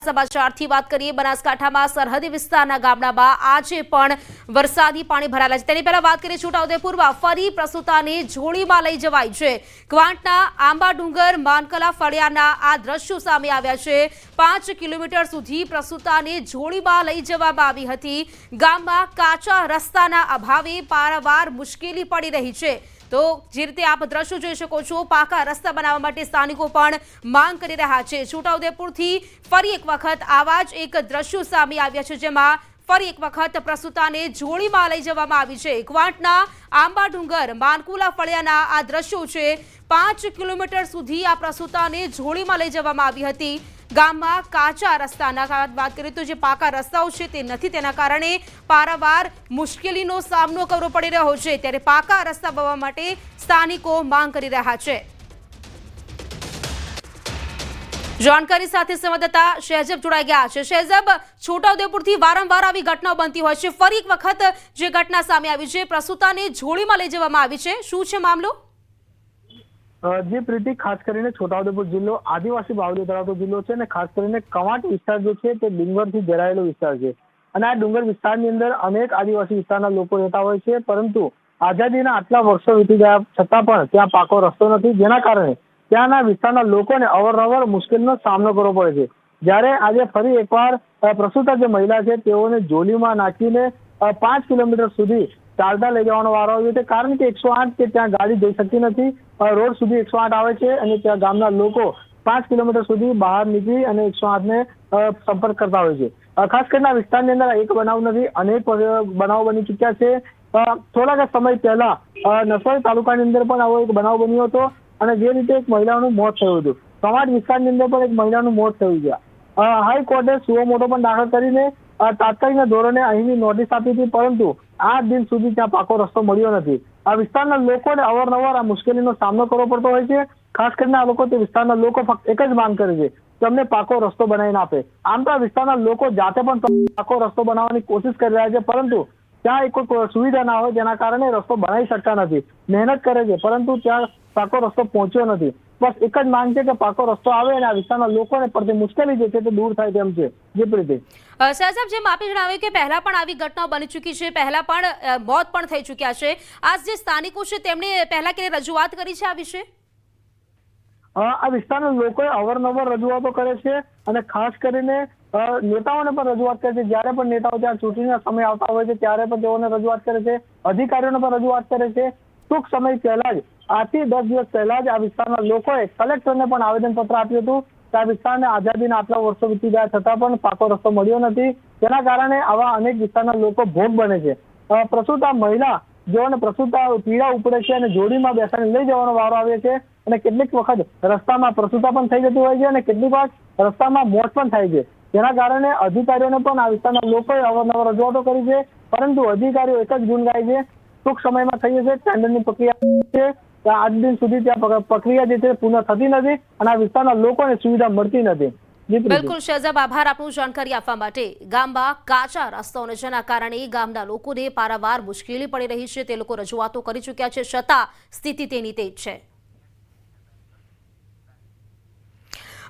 સમાચારથી વાત કરીએ બનાસકાંઠામાં સરહદી વિસ્તારના ગામડામાં આજે પણ વરસાદી પાણી ભરાયેલા છે। તેની પહેલા વાત કરીએ છોટાઉદેપુરમાં ફરી પ્રસૂતાને જોડીમાં લઈ જવાઈ છે। ક્વાંટના આંબા ડુંગર માનકલા ફળિયાના આ દ્રશ્યો સામે આવ્યા છે। 5 કિલોમીટર સુધી પ્રસૂતાને જોડીમાં લઈ જવામાં આવી હતી। ગામમાં કાચા રસ્તાના અભાવે પારાવાર મુશ્કેલી પડી રહી છે। तो जे रीते आप दृश्यो जोई शको छो पाका रस्ता बनावा माटे स्थानिको पण मांग करी रह्या छे। छोटाउदेपुरथी फरी एक वखत आवा ज एक दृश्यो सामे आव्या छे जेमां फरी एक वखत प्रसूताने जोड़ीमां लई जवामां आवी छे। क्वांटना आंबा डुंगर मानकुला फळियाना आ दृश्यो छे। 5 किलोमीटर सुधी आ प्रसूताने जोड़ीमां लई जवामां आवी हती। गाममां काचा रस्ताना बात करीए तो जे पाका रस्ताओ छे ते नथी, तेना कारणे पारावार मुश्केलीनो सामनो करवो पड़ी रह्यो छे। त्यारे पाका रस्ता बनवा माटे स्थानिको मांग करी रह्या छे। जानकारी साथे संवाददाता शहजब जोड़ाई गया है। शहजब, छोटाउदेपुरथी वारंवार आवी घटनाओ बनती होय छे, फरी एक वखत जे घटना सामे आवी छे, प्रसूताने जोड़ीमां लई जवामां आवी छे, शुं छे मामलो? जी प्रीति, खास करीने छोटाउदेपुर जिल्लो आदिवासी बाहुल्य धरावतो जिल्लो छे ने खास करीने कवांट विस्तार जे छे ते डુંગરથી ઘેરાયેલો વિસ્તાર છે અને આ ડુંગર વિસ્તારની અંદર અનેક આદિવાસી વિસ્તારના લોકો રહેતા હોય છે, પરંતુ આઝાદીના આટલા વર્ષો વીતી ગયા છતાં પણ ત્યાં પાકો રસ્તો નથી, જેના કારણે ત્યાંના વિસ્તારના લોકોને અવરનવર મુશ્કેલીનો સામનો કરવો પડે છે। જ્યારે આજે ફરી એકવાર પ્રસૂતા જે મહિલા છે તેઓને જોલીમાં નાખીને 5 કિલોમીટર સુધી ચાલતા લઈ જવાનો વારો આવ્યો છે, કારણ કે 108 કે ત્યાં ગાડી જઈ શકતી નથી। રોડ સુધી 108 આવે છે અને ત્યાં ગામના લોકો 5 કિલોમીટર સુધી બહાર નીકળી અને 108 ને સંપર્ક કરતા હોય છે। ખાસ કરીને આ વિસ્તારની અંદર એક બનાવ નથી, અનેક બનાવો બની ચૂક્યા છે। થોડાક સમય પહેલા નસવાડી તાલુકાની અંદર પણ આવો એક બનાવ બન્યો હતો અને જે રીતે એક મહિલાનું મોત થયું હતું। કવાંટ વિસ્તારની અંદર પણ એક મહિલાનું મોત થયું છે। હાઈકોર્ટે સુઓ મોટો પણ દાખલ કરીને તાત્કાલિક ધોરણે અહીંની નોટિસ આપી હતી, પરંતુ 8 દિન સુધી ત્યાં પાકો રસ્તો મળ્યો નથી। આ વિસ્તારના લોકોને અવારનવાર આ મુશ્કેલીનો સામનો કરવો પડતો હોય છે। ખાસ કરીને આ લોકો તે વિસ્તારના લોકો ફક્ત એક જ માંગ કરે છે કે અમને પાકો રસ્તો બનાવીને આપે। આમ તો આ વિસ્તારના લોકો જાતે પણ પાકો રસ્તો બનાવવાની કોશિશ કરી રહ્યા છે, પરંતુ ત્યાં એક સુવિધા ના હોય જેના કારણે રસ્તો બનાવી શકતા નથી। મહેનત કરે છે પરંતુ ત્યાં પાકો રસ્તો પહોંચ્યો નથી। બસ એક જ માંગ છે કે પાકો રસ્તો આવે અને આ વિસ્તારના લોકોને પડતી મુશ્કેલી જે છે તે દૂર થાય તેમ છે। જે પ્રીતિ, સાહેબ, જેમ આપે જણાવ્યું કે પહેલા પણ આવી ઘટનાઓ બની ચૂકી છે, પહેલા પણ મોત પણ થઈ ચૂક્યા છે। આ જે સ્થાનિકો છે તેમણે પહેલા કે રજૂઆત કરી છે આ વિશે? આ વિસ્તારના લોકોએ અવારનવાર રજૂઆતો કરે છે અને ખાસ કરીને નેતાઓને પણ રજૂઆત કરે છે। જ્યારે પણ નેતાઓ ત્યાં ચૂંટણીના સમય આવતા હોય છે ત્યારે પણ તેઓને રજૂઆત કરે છે, અધિકારીઓને પણ રજૂઆત કરે છે। ટૂંક સમય પહેલા જ 8 થી 10 દિવસ પહેલા જ આ વિસ્તારના લોકોએ કલેક્ટરને પણ આવેદનપત્ર આપ્યું હતું કે આ વિસ્તારને આઝાદીના આટલા વર્ષો વીતી ગયા છતાં પણ પાકો રસ્તો મળ્યો નથી, જેના કારણે આવા અનેક વિસ્તારના લોકો ભોગ બને છે। પ્રસૂતા મહિલા જેઓને પ્રસૂતા પીડા ઉપડે છે અને જોડીમાં બેસાડીને લઈ જવાનો વારો આવે છે અને કેટલીક વખત રસ્તામાં પ્રસૂતા પણ થઈ જતી હોય છે અને કેટલીક વાર રસ્તામાં મોત પણ થાય છે, જેના કારણે અધિકારીઓને પણ આ વિસ્તારના લોકોએ અવારનવાર રજૂઆતો કરી છે, પરંતુ અધિકારીઓ એક જ ગુણ ગાય છે ટૂંક સમયમાં થઈ જશે। ટેન્ડરની પ્રક્રિયા છે, 8 दिन સુધી ત્યાં પ્રક્રિયા જે છે પૂર્ણ થતી નથી અને આ વિસ્તારના લોકોને સુવિધા મળતી નથી। बिल्कुल शहजब, आभार आपनु जानकारी आपवा माटे। गामમાં કાચા રસ્તાઓને જેના કારણે ગામના લોકોને પારાવાર મુશ્કેલી પડી રહી છે। તે લોકો રજૂઆતો કરી ચૂક્યા છે, છતાં સ્થિતિ તેની તે જ છે।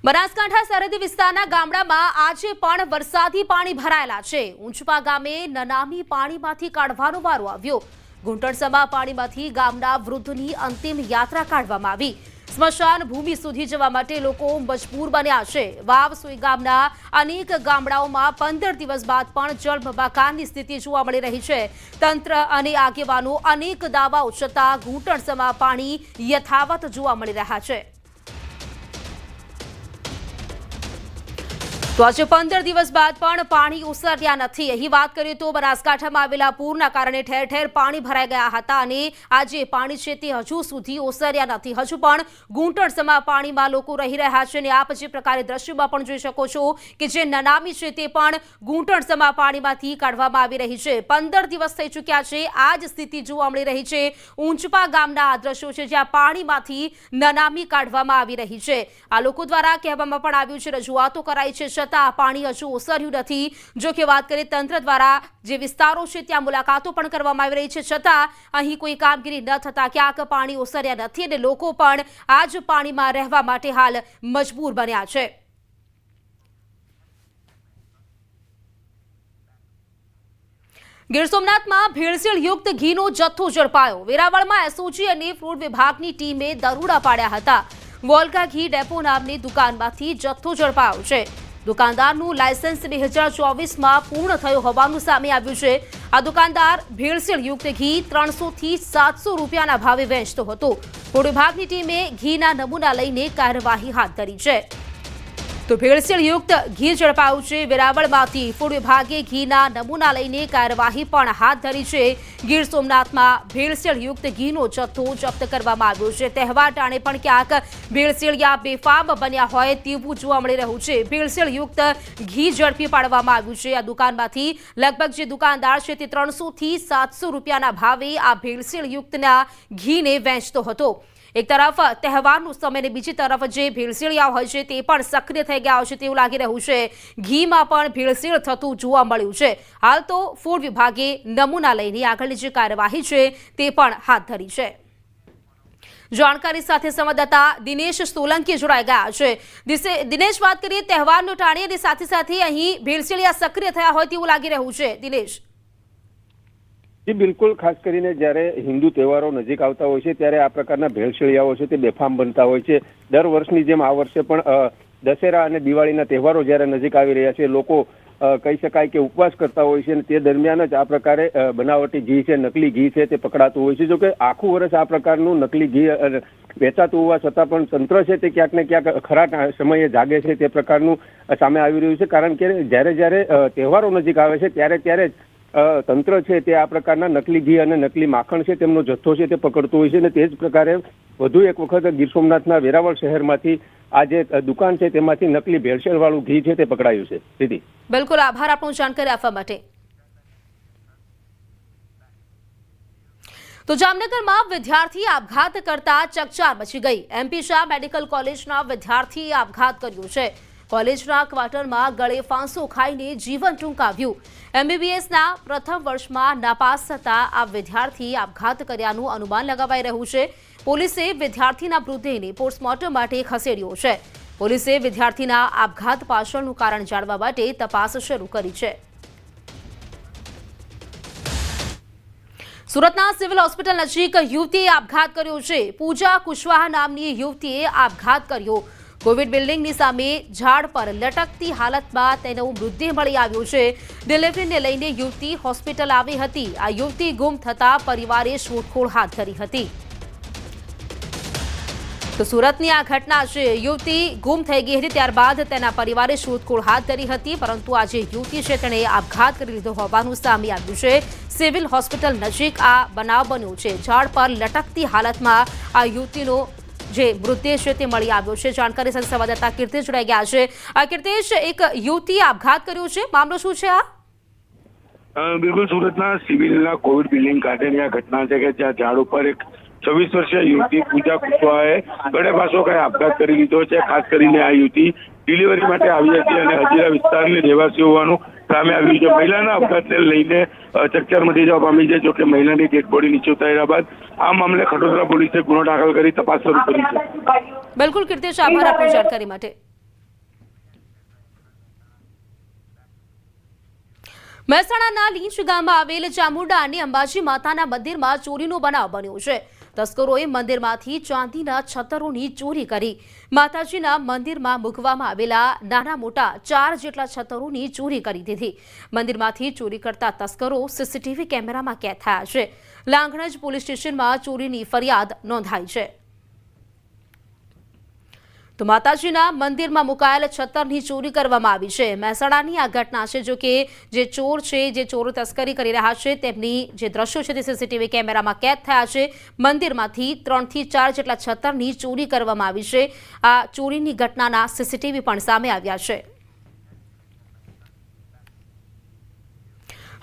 બનાસકાંઠા સરહદી વિસ્તારના ગામડામાં આજે પણ વરસાદી પાણી ભરાયેલા છે। ઊંચપા ગામે નનામી પાણીમાંથી કાઢવાનો વારો આવ્યો। ઘૂંટણસમા પાણીમાંથી ગામના વૃદ્ધની અંતિમ યાત્રા કાઢવામાં આવી। સ્મશાન ભૂમિ સુધી જવા માટે લોકો મજબૂર બન્યા છે। વાવસોઈ ગામના અનેક ગામડાઓમાં 15 દિવસ બાદ પણ જળબંબાકારની સ્થિતિ જોવા મળી રહી છે। તંત્ર અને આગેવાનો અનેક દાવાઓ છતાં ઘૂંટણસમા પાણી યથાવત જોવા મળી રહ્યા છે। તો આજે 15 દિવસ બાદ પણ પાણી ઓસર્યા નથી। અહીં વાત કરીએ તો બનાસકાંઠામાં આવેલા પૂરના કારણે ઠેર ઠેર પાણી ભરાઈ ગયા હતા અને આજે પાણી છે તે હજુ સુધી ઓસર્યા નથી। હજુ પણ ઘૂંટણસમા પાણીમાં લોકો રહી રહ્યા છે અને આપ જે પ્રકારે દ્રશ્યમાં પણ જોઈ શકો છો કે જે નનામી છે તે પણ ઘૂંટણસમા પાણીમાંથી કાઢવામાં આવી રહી છે। 15 દિવસ થઈ ચૂક્યા છે, આ જ સ્થિતિ જોવા મળી રહી છે। ઊંચપા ગામના આ દ્રશ્યો છે જ્યાં પાણીમાંથી નનામી કાઢવામાં આવી રહી છે। આ લોકો દ્વારા કહેવામાં પણ આવ્યું છે, રજૂઆતો કરાઈ છે, છતાં પાણી હજુ ઓસર્યું નથી। જો કે વાત કરીએ તંત્ર દ્વારા જે વિસ્તારો છે ત્યાં મુલાકાતો પણ કરવામાં આવી રહી છે, છતાં અહીં કોઈ કામગીરી ન થતા ક્યાંક પાણી ઓસર્યા નથી અને લોકો પણ આ જ પાણીમાં રહેવા માટે હાલ મજબૂર બન્યા છે। ગીર સોમનાથમાં ભેળસેળયુક્ત ઘીનો જથ્થો ઝડપાયો। વેરાવળમાં એસઓજી અને ફૂડ વિભાગની ટીમે દરોડા પાડ્યા હતા। વોલ્ગા ઘી ડેપો નામની દુકાનમાંથી જથ્થો ઝડપાયો છે। દુકાનદારનું લાયસન્સ 2024માં પૂર્ણ થયું હોવાનું સામે આવ્યું છે। આ દુકાનદાર ભેળસેળયુક્ત ઘી 300 થી 700 રૂપિયાના ભાવે વેચતો હતો। ફૂડ વિભાગની ટીમે ઘીના નમૂના લઈને કાર્યવાહી હાથ ધરી છે। તો ભેળસેળયુક્ત ઘી ઝડપાયું છે। વેરાવળમાંથી ફૂડ વિભાગે ઘીના નમૂના લઈને કાર્યવાહી પણ હાથ ધરી છે। ગીર સોમનાથમાં ભેળસેળયુક્ત ઘીનો જથ્થો જપ્ત કરવામાં આવ્યો છે। તહેવાર ટાણે પણ ક્યાંક ભેળસેળિયા બેફામ બન્યા હોય તેવું જોવા મળી રહ્યું છે। ભેળસેળયુક્ત ઘી ઝડપી પાડવામાં આવ્યું છે। આ દુકાનમાંથી લગભગ જે દુકાનદાર છે તે 300 થી 700 રૂપિયાના ભાવે આ ભેળસેળયુક્તના ઘીને વેચતો હતો। એક તરફ તહેવારનો સમય અને બીજી તરફ જે ભેળસેળિયા હોય છે તે પણ સક્રિય થઈ ગયા છે તેવું લાગી રહ્યું છે। ઘીમાં પણ ભેળસેળ થતું જોવા મળ્યું છે। હાલ તો ફૂડ વિભાગે નમૂના લઈને આગળની જે કાર્યવાહી છે તે પણ હાથ ધરી છે। જાણકારી સાથે સંવાદદાતા દિનેશ સોલંકી જોડાઈ ગયા છે। દિનેશ, વાત કરીએ તહેવારનો ટાણી અને સાથે સાથે અહીં ભેળસેળિયા સક્રિય થયા હોય તેવું લાગી રહ્યું છે। દિનેશ, જી બિલકુલ, ખાસ કરીને જ્યારે હિન્દુ તહેવારો નજીક આવતા હોય છે ત્યારે આ પ્રકારના ભેળસેળિયાઓ છે તે બેફામ બનતા હોય છે। દર વર્ષની જેમ આ વર્ષે પણ દશેરા અને દિવાળીના તહેવારો જ્યારે નજીક આવી રહ્યા છે, લોકો કહી શકાય કે ઉપવાસ કરતા હોય છે અને તે દરમિયાન જ આ પ્રકારે બનાવટી ઘી છે, નકલી ઘી છે તે પકડાતું હોય છે। જો કે આખું વર્ષ આ પ્રકારનું નકલી ઘી વેચાતું હોવા છતાં પણ તંત્ર છે તે ક્યાંક ને ક્યાંક ખરા સમયે જાગે છે તે પ્રકારનું સામે આવી રહ્યું છે। કારણ કે જ્યારે તહેવારો નજીક આવે છે ત્યારે જ તંત્ર છે તે આ પ્રકારના નકલી ઘી અને નકલી માખણ છે તેમનો જથ્થો છે તે પકડતો હોય છે અને તે જ પ્રકારે વધુ એક વખત ગીર સોમનાથના વેરાવળ શહેરમાંથી આ જે દુકાન છે તેમાંથી નકલી ભેળસેળવાળું ઘી છે તે પકડાયું છે। સીધી બિલકુલ, આભાર આપનો જાણકારી આપવા માટે। તો જામનગરમાં વિદ્યાર્થી આપઘાત કરતા ચકચાર મચી ગઈ। MP શાહ મેડિકલ કોલેજના વિદ્યાર્થીએ આપઘાત કર્યો છે। કોલેજના ક્વાર્ટરમાં ગળે ફાંસો ખાઈને જીવન ટૂંકાવ્યું। MBBSના પ્રથમ વર્ષમાં નાપાસ થતા આ વિદ્યાર્થીએ આપઘાત કર્યાનું અનુમાન લગાવાઈ રહ્યું છે। પોલીસે વિદ્યાર્થીના મૃતદેહને પોસ્ટમોર્ટમ માટે ખસેડ્યો છે। પોલીસે વિદ્યાર્થીના આપઘાત પાછળનું કારણ જાણવા માટે તપાસ શરૂ કરી છે। સુરતના સિવિલ હોસ્પિટલ નજીક યુવતીએ આપઘાત કર્યો છે। પૂજા કુશવાહા નામની યુવતીએ આપઘાત કર્યો। કોવિડ બિલ્ડિંગની સામે ઝાડ પર લટકતી હાલતમાં તેનો મૃતદેહ મળી આવ્યો છે। ડિલિવરીને લઈને યુવતી હોસ્પિટલ આવી હતી। આ યુવતી ગુમ થતા પરિવારે શોધખોળ હાથ ધરી હતી। તો સુરતની આ ઘટના છે। યુવતી ગુમ થઈ ગઈ હતી, ત્યારબાદ તેના પરિવારે શોધખોળ હાથ ધરી હતી, પરંતુ આ જે યુવતી છે તેણે આપઘાત કરી લીધો હોવાનું સામે આવ્યું છે। સિવિલ હોસ્પિટલ નજીક આ બનાવ બન્યો છે। ઝાડ પર લટકતી હાલતમાં આ યુવતીનો જે મૃતદેહ છે તે મળી આવ્યો છે। જાણકારી સાથે સંવાદદાતા કીર્તિશ જોડાઈ ગયા છે। કીર્તિશ, એક યુવતીએ આપઘાત કર્યો છે, મામલો શું છે આ? બિલકુલ, સુરતના સિવિલના કોવિડ બિલ્ડિંગ ખાતેની આ ઘટના છે કે જ્યાં ઝાડ ઉપર એક 26 વર્ષીય યુવતી પૂજા કુશવાહાએ ગળે ફાંસો ખાઈ આપઘાત કરી લીધો છે। ખાસ કરીને આ યુવતી ડિલિવરી માટે આવી હતી અને હજીરા વિસ્તારની રહેવાસી હોવાનું સામે આવ્યું છે। મહિલાના આપઘાતને લઈને ચકચાર મચી જવા પામી છે। જોકે મહિલાની ડેડ બોડી નીચે ઉતાર્યા બાદ આ મામલે ખડોદરા પોલીસે ગુનો દાખલ કરી તપાસ શરૂ કરી છે। બિલકુલ કીર્તિશ, આભાર આપની જાણકારી માટે। મહેસાણાના લીંચ ગામમાં આવેલ ચામુંડા અને અંબાજી માતાના મંદિરમાં ચોરીનો બનાવ બન્યો છે। તસ્કરોએ મંદિરમાંથી ચાંદીના છતરોની ચોરી કરી। માતાજીના મંદિરમાં મૂકવામાં આવેલા નાના મોટા 4 જેટલા છતરોની ચોરી કરી દીધી। મંદિરમાંથી ચોરી કરતા તસ્કરો સીસીટીવી કેમેરામાં કેદ થયા છે। લાંઘણજ પોલીસ સ્ટેશનમાં ચોરીની ફરિયાદ નોંધાઈ છે। તો માતાજીના મંદિરમાં મુકાયેલ છતરની ચોરી કરવામાં આવી છે। મહેસાણાની આ ઘટના છે। જો કે જે ચોર છે, જે ચોરો તસ્કરી કરી રહ્યા છે, તેમની જે દ્રશ્યો છે તે સીસીટીવી કેમેરામાં કેદ થયા છે। મંદિરમાંથી 3 થી 4 જેટલા છતરની ચોરી કરવામાં આવી છે। આ ચોરીની ઘટનાના સીસીટીવી પણ સામે આવ્યા છે।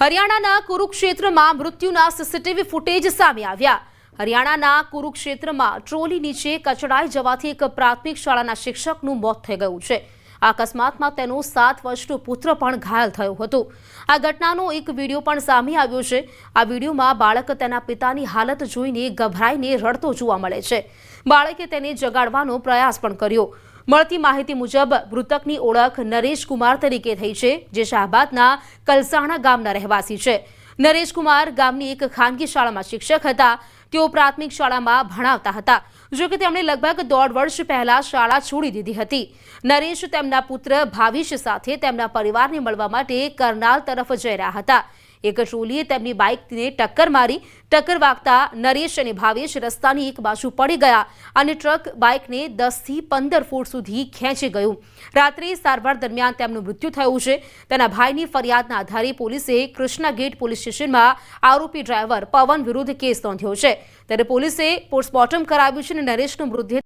હરિયાણાના કુરુક્ષેત્રમાં મૃત્યુના સીસીટીવી ફૂટેજ સામે આવ્યા। હરિયાણાના કુરુક્ષેત્રમાં ટ્રોલી નીચે કચડાઈ જવાથી એક પ્રાથમિક શાળાના શિક્ષકનું મોત થઈ ગયું છે। આ અકસ્માતમાં તેનો 7 વર્ષનો પુત્ર પણ ઘાયલ થયો હતો। આ ઘટનાનો એક વિડીયો પણ સામે આવ્યો છે। આ વિડીયોમાં બાળક તેના પિતાની હાલત જોઈને ગભરાઈને રડતો જોવા મળે છે। બાળકે તેને જગાડવાનો પ્રયાસ પણ કર્યો। મળતી માહિતી મુજબ મૃતકની ઓળખ નરેશ કુમાર તરીકે થઈ છે, જે શાહબાદના કલસાણા ગામના રહેવાસી છે। નરેશ કુમાર ગામની એક ખાનગી શાળામાં શિક્ષક હતા. તેઓ પ્રાથમિક શાળામાં ભણાવતા હતા. જો કે તેમણે લગભગ 1.5 વર્ષ પહેલા શાળા છોડી દીધી હતી. નરેશ તેમના પુત્ર ભાવિશ સાથે તેમના પરિવારને મળવા માટે કરનાલ તરફ જઈ રહ્યા હતા. એક ટ્રોલીએ તેમની બાઇકને ટક્કર મારી. ટક્કર વાગતા નરેશ અને ભાવેશ રસ્તાની એક બાજુ પડી ગયા અને ટ્રક બાઇકને 10 થી 15 ફૂટ સુધી ખેંચી ગયું. રાત્રે સારવાર દરમિયાન તેમનું મૃત્યુ થયું છે. તેના ભાઈની ફરિયાદના આધારે પોલીસે કૃષ્ણા ગેટ પોલીસ સ્ટેશનમાં આરોપી ડ્રાઈવર પવન વિરુદ્ધ કેસ નોંધ્યો છે. ત્યારે પોલીસે પોસ્ટમોર્ટમ કરાવ્યું છે અને નરેશનો મૃતદેહ